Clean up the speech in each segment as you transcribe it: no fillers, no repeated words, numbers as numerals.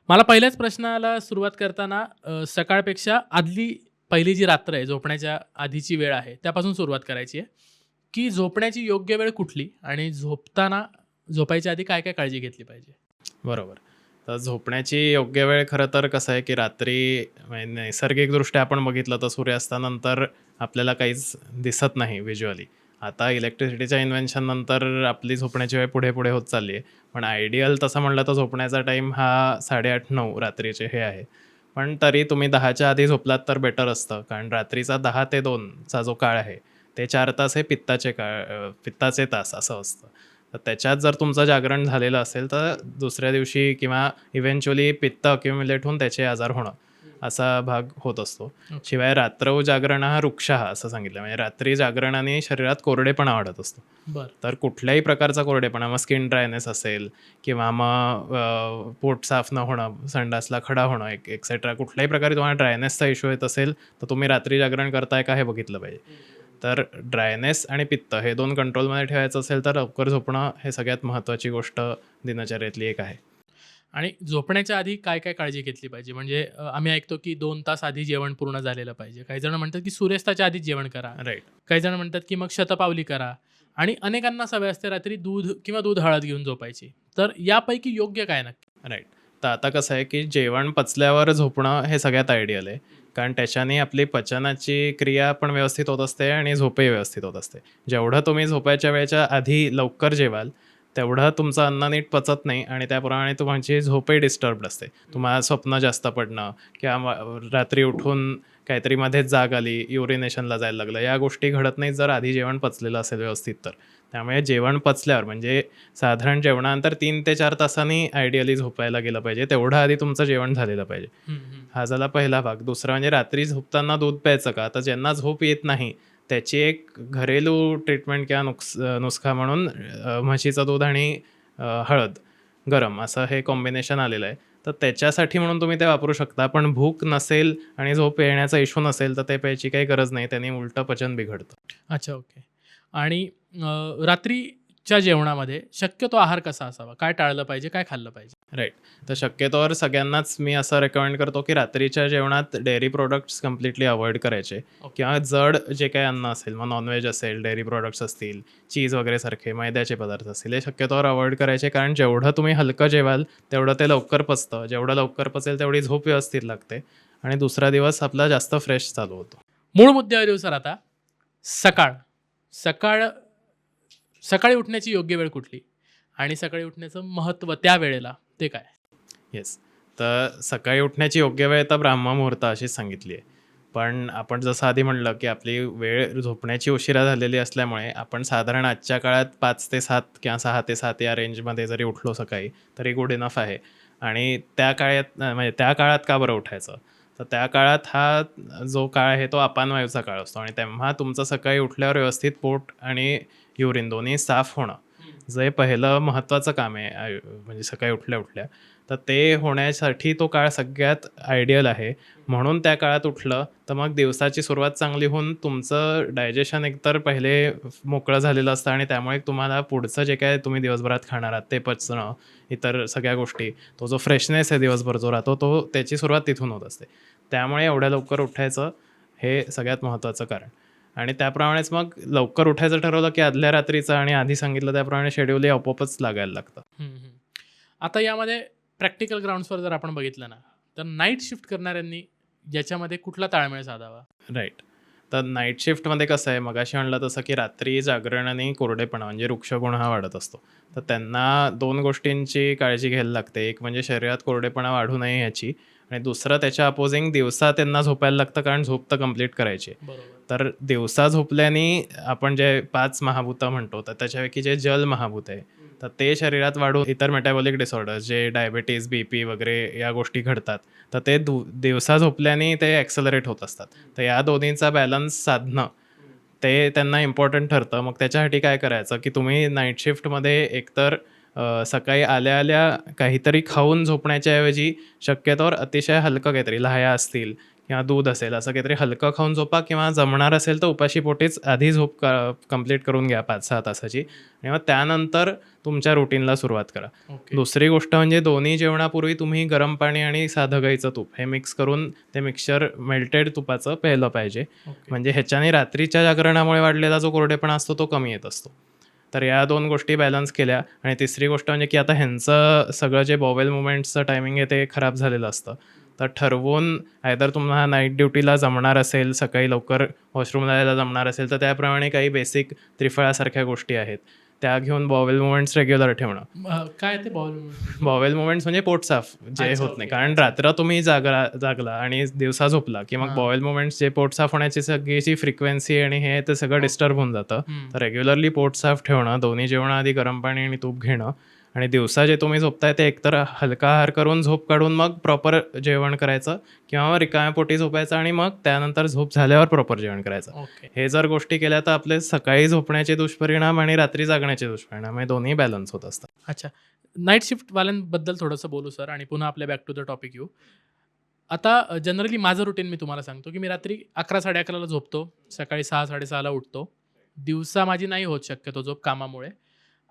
मला पहिल्याच प्रश्नाला सुरुवात करताना सकाळपेक्षा आदली पहिली जी रात्र आहे, झोपण्याच्या आधीची वेळ आहे, त्यापासून सुरुवात करायची आहे, की झोपण्याची योग्य वेळ कुठली आणि झोपायच्या आधी काय-काय काळजी घेतली पाहिजे? बरोबर. तर झोपण्याची योग्य वेळ खरं तर कसं आहे, की रात्री म्हणजे नैसर्गिकदृष्ट्या आपण बघितलं तर सूर्यास्तानंतर आपल्याला काहीच दिसत नाही व्हिज्युअली. आता इलेक्ट्रिसिटीच्या इन्व्हेन्शननंतर आपली झोपण्याची वेळ पुढे-पुढे होत चालली आहे. पण आयडियल तसं म्हटलं तर झोपण्याचा टाईम हा 8:30-9 रात्रीचे हे आहे. पण तरी तुम्ही 10च्या आधी झोपलात तर बेटर असतं. कारण रात्रीचा 10 ते 2 चा जो काळ आहे, ते 4 तास हे पित्ताचे तास असं असतं. तर त्याच्यात जर तुमचं जागरण झालेलं असेल तर दुसऱ्या दिवशी किंवा इव्हेंच्युअली पित्त अक्युम्युलेट होऊन त्याचे आजार होणं असा भाग होत असतो. ओके. शिवाय रात्रौ जागरण हा वृक्षः असं सांगितलं, म्हणजे रात्री जागरणाने शरीरात कोरडेपणा वाढत असतो. बरं. तर कुठल्याही प्रकारचा कोरडेपणा, मग स्किन ड्रायनेस असेल किंवा मग पोट साफ न होणं, संडासला खडा होणं एक्सेट्रा, कुठल्याही प्रकारे तुम्हाला ड्रायनेसचा इश्यू येत असेल तर तुम्ही रात्री जागरण करताय का हे बघितलं पाहिजे. तर ड्रायनेस आणि पित्त हे 2 कंट्रोलमध्ये ठेवायचं असेल तर लवकर झोपणं हे सगळ्यात महत्त्वाची गोष्ट दिनचर्येतली एक आहे. आणि झोपण्याच्या आधी काय-काय काळजी घेतली पाहिजे? म्हणजे आम्ही ऐकतो, की 2 तास आधी जेवण पूर्ण झालेलं पाहिजे. काही जण म्हणतात, की सूर्यास्ताच्या आधीच जेवण करा. राईट. काही जण म्हणतात, की मग शतपावली करा आणि अनेकांना सवय असते रात्री दूध किंवा दूध हळद घेऊन झोपायची. तर यापैकी योग्य काय नक्की? राईट. तर आता कसं आहे, की जेवण पचल्यावर झोपणं हे सगळ्यात आयडियल आहे. कारण त्याच्याने आपली पचनाची क्रिया पण व्यवस्थित होत असते आणि झोपही व्यवस्थित होत असते. जेवढं तुम्ही झोपायच्या वेळेच्या आधी लवकर जेवाल, तेवढं तुमचं अन्न नीट पचत नाही आणि त्याप्रमाणे तुमची झोपही डिस्टर्ब्ड असते. तुम्हाला स्वप्न जास्त पडणं किंवा रात्री उठून काहीतरी मध्येच जाग आली, युरिनेशनला जायला लागलं, या गोष्टी घडत नाहीत जर आधी जेवण पचलेलं असेल व्यवस्थित तर. त्यामुळे जेवण पचल्यावर म्हणजे साधारण जेवणानंतर 3 ते 4 तासांनी आयडियली झोपायला गेलं पाहिजे. तेवढं आधी तुमचं जेवण झालेलं पाहिजे. हं, हं. हा झाला पहिला भाग. दुसरा म्हणजे रात्री झोपताना दूध प्यायचं का? तर ज्यांना झोप येत नाही, त्याची एक घरेलू ट्रीटमेंट किंवा नुस्खा म्हणून म्हशीचं दूध आणि हळद गरम असं हे कॉम्बिनेशन आलेलं आहे. तर त्याच्यासाठी म्हणून तुम्ही ते वापरू शकता. पण भूक नसेल आणि झोप येण्याचा इश्यू नसेल, तर ते प्यायची काही गरज नाही. त्याने उलटं पचन बिघडतं. अच्छा, ओके. आणि रात्रीच्या जेवणामध्ये शक्यतो आहार कसा असावा? काय टाळलं पाहिजे? काय खाल्लं पाहिजे? राईट. तर शक्यतोवर सगळ्यांनाच मी असं रेकमेंड करतो, की रात्रीच्या जेवणात डेअरी प्रॉडक्ट्स कंप्लीटली अव्हॉइड करायचे ओके. किंवा जड जे काही अन्न असेल, मग नॉनव्हेज असेल, डेअरी प्रॉडक्ट्स असतील, चीज वगैरे सारखे मैद्याचे पदार्थ असतील, हे शक्यतोवर अव्हॉइड करायचे. कारण जेवढं तुम्ही हलकं जेवाल, तेवढं ते लवकर पचतं. जेवढं लवकर पचेल, तेवढी झोप व्यवस्थित लागते आणि दुसरा दिवस आपला जास्त फ्रेश चालू होतो. मूळ मुद्द्यावर येऊ सर आता. सकाळ. सकाळ सकाळी उठण्याची योग्य वेळ कुठली? आणि सकाळी उठण्याचं महत्त्व त्या वेळेला ते काय? येस. तर सकाळी उठण्याची योग्य वेळ तर ब्राह्ममुहूर्त अशीच सांगितली आहे. पण आपण जसं आधी म्हणलं, की आपली वेळ झोपण्याची उशिरा झालेली असल्यामुळे आपण साधारण आजच्या काळात 5 ते 7 किंवा 6 ते 7 या रेंजमध्ये जरी उठलो सकाळी, तरी गुड इनफ आहे. आणि त्या काळात म्हणजे त्या काळात का बरं उठायचं? तर त्या काळात हा जो काळ आहे तो अपानवायूचा काळ असतो आणि तेव्हा तुमचं सकाळी उठल्यावर व्यवस्थित पोट आणि युरिन दोन्ही साफ होणं, जे पहिलं महत्त्वाचं काम आहे म्हणजे सकाळी उठल्या-उठल्या. तर ते होण्यासाठी तो काळ सगळ्यात आयडियल आहे. म्हणून त्या काळात उठलं तर मग दिवसाची सुरुवात चांगली होऊन तुमचं डायजेशन एकतर पहिले मोकळं झालेलं असतं आणि त्यामुळे तुम्हाला पुढचं जे काय तुम्ही दिवसभरात खाणार आहात ते पचणं, इतर सगळ्या गोष्टी, तो जो फ्रेशनेस आहे दिवसभर जो राहतो तो त्याची सुरुवात तिथून होत असते. त्यामुळे एवढ्या लवकर उठायचं हे सगळ्यात महत्त्वाचं कारण. आणि त्याप्रमाणेच मग लवकर उठायचं ठरवलं की आदल्या रात्रीचं आणि आधी सांगितलं त्याप्रमाणे शेड्यूल आपोआपच लागायला लागतं. हं, हं. आता यामध्ये प्रॅक्टिकल ग्राउंड्सवर जर आपण बघितलं ना, तर नाईट शिफ्ट करणाऱ्यांनी याच्यामध्ये कुठला ताळमेळ साधावा? राईट. तर नाईट शिफ्टमध्ये कसं आहे, मगाशी म्हणलं तसं की रात्री जागरण आणि कोरडेपणा म्हणजे वृक्षगुण हा वाढत असतो. तर त्यांना 2 गोष्टींची काळजी घ्यायला लागते. एक म्हणजे शरीरात कोरडेपणा वाढू नये याची आणि दुसरं त्याच्या अपोझिंग दिवसा त्यांना झोपायला लागतं कारण झोप तर कंप्लीट करायची आहे. बरोबर. तर दिवसा झोपल्याने आपण जे 5 महाभूतं म्हणतो, तर त्याच्यापैकी जे जल महाभूत आहे, तर ते शरीरात वाढून इतर मेटाबॉलिक डिसऑर्डर्स जे डायबिटीज, बीपी वगैरे या गोष्टी घडतात. तर ते दिवसा झोपल्याने ते ॲक्सेलरेट होत असतात. तर या दोन्हीचा बॅलन्स साधणं, ते त्यांना इम्पॉर्टंट ठरतं. मग त्याच्यासाठी काय करायचं, की तुम्ही नाईट शिफ्टमध्ये एकतर सकाळी आल्या-आल्या काहीतरी खाऊन झोपण्याच्या ऐवजी शक्यतोवर अतिशय हलकं काहीतरी लाह्या असतील किंवा दूध असेल असं काहीतरी हलकं खाऊन झोपा, किंवा जमणार असेल तर उपाशी पोटीच आधी झोप कंप्लीट करून घ्या 5-6 तासाची, आणि मग त्यानंतर तुमच्या रुटीनला सुरुवात करा. ओके. दुसरी गोष्ट म्हणजे दोन्ही जेवणापूर्वी तुम्ही गरम पाणी आणि साधं गाईचं तूप हे मिक्स करून ते मिक्सचर मेल्टेड तुपाचं प्यायलं पाहिजे. ओके. म्हणजे ह्याच्याने रात्रीच्या जागरणामुळे वाढलेला जो कोरडेपणा असतो तो कमी येत असतो. तर या 2 गोष्टी बॅलन्स केल्या. आणि तिसरी गोष्ट म्हणजे की आता ह्यांचं सगळं जे बॉवेल मुवमेंट्सचं टायमिंग आहे ते खराब झालेलं असतं. तर ठरवून आयदर तुम्हाला नाईट ड्युटीला जमणार असेल, सकाळी लवकर वॉशरूमला जायला जमणार असेल, तर त्याप्रमाणे काही बेसिक त्रिफळासारख्या गोष्टी आहेत त्या घेऊन बॉवेल मुवमेंट्स रेग्युलर ठेवणं. काय ते बॉल? बॉवेल मुवमेंट्स म्हणजे पोट साफ जे अच्छा, होत नाही, ओके. कारण रात्र तुम्ही जागला आणि दिवसा झोपला की मग हां. बॉवेल मुवमेंट्स जे पोट साफ होण्याची सगळीची फ्रिक्वेन्सी आणि हे ते सगळं डिस्टर्ब होऊन जातं. तर रेग्युलरली पोट साफ ठेवणं, दोन्ही जेवणाआधी गरम पाणी आणि तूप घेणं, आणि दिवसा जे तुम्ही झोपताय ते एकतर हलका आहार करून झोप काढून मग प्रॉपर जेवण करायचं, किंवा रिकाम्या पोटी झोपायचं आणि मग त्यानंतर झोप झाल्यावर प्रॉपर जेवण करायचं. ओके. हे जर गोष्टी केल्या तर आपले सकाळी झोपण्याचे दुष्परिणाम आणि रात्री जागण्याचे दुष्परिणाम हे दोन्ही बॅलन्स होत असतात. अच्छा. नाईट शिफ्टवाल्यांबद्दल थोडंसं बोलू सर, आणि पुन्हा आपल्या बॅक टू द टॉपिक येऊ. आता जनरली माझं रुटीन मी तुम्हाला सांगतो, की मी रात्री 11-11:30ला झोपतो, सकाळी 6-6:30ला उठतो. दिवसा माझी नाही होत शक्यतो झोप कामामुळे.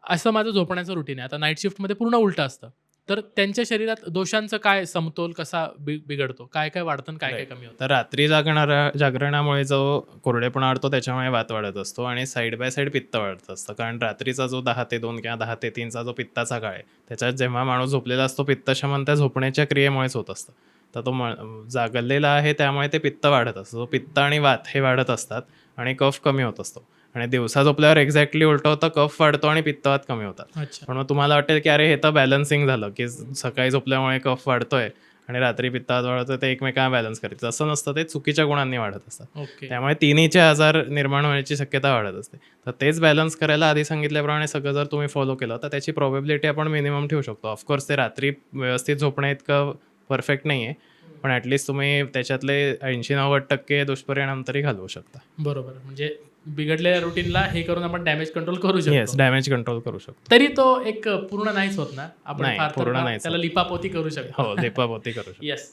असं माझं झोपण्याचं रुटीन आहे. आता नाईट शिफ्टमध्ये पूर्ण उलटं असतं. तर त्यांच्या शरीरात दोषांचं काय समतोल कसा बिघडतो? काय काय वाढतं आणि काय काय कमी होतं? तर रात्री जागरणामुळे जो कोरडेपणा वाढतो त्याच्यामुळे वात वाढत असतो, आणि साईड बाय साईड पित्त वाढत असतं. कारण रात्रीचा जो 10 ते 2 किंवा 10 ते 3चा जो पित्ताचा काळ आहे, त्याच्यात जेव्हा माणूस झोपलेला असतो पित्तशमन त्या झोपण्याच्या क्रियेमुळेच होत असतं. तर तो जागलेला आहे त्यामुळे ते पित्त वाढत असतं. पित्त आणि वात हे वाढत असतात आणि कफ कमी होत असतो. आणि दिवसा झोपल्यावर एक्झॅक्टली उलटं होतं, कफ वाढतो आणि पित्तवात कमी होतात. अच्छा. पण मग तुम्हाला वाटेल की अरे हे तर बॅलन्सिंग झालं, की सकाळी झोपल्यामुळे कफ वाढतोय आणि रात्री पित्तवात वाढतोय, ते एकमेकांना बॅलन्स करायचं. असं नसतं, ते चुकीच्या गुणांनी वाढत असतात. ओके. त्यामुळे तिन्हीचे आजार निर्माण होण्याची शक्यता वाढत असते. तर तेच बॅलन्स करायला आधी सांगितल्याप्रमाणे सगळं जर तुम्ही फॉलो केलं तर त्याची प्रोबॅबिलिटी आपण मिनिमम ठेवू शकतो. ऑफकोर्स ते रात्री व्यवस्थित झोपण्या इतकं परफेक्ट नाही आहे, पण ॲटलिस्ट तुम्ही त्याच्यातले 80-90% दुष्परिणाम तरी घालवू शकता. बरोबर. म्हणजे बिघडलेल्या रुटीनला हे करून आपण डॅमेज कंट्रोल करू येस, शकतो. डॅमेज कंट्रोल करू शकतो. तरी तो एक पूर्ण नाहीच होत ना. आपण नाही, फार तर पूर्ण फार नाहीच त्याला होत. लिपापोती करू शकतो. हो, लिपापोती करू शकतो. येस.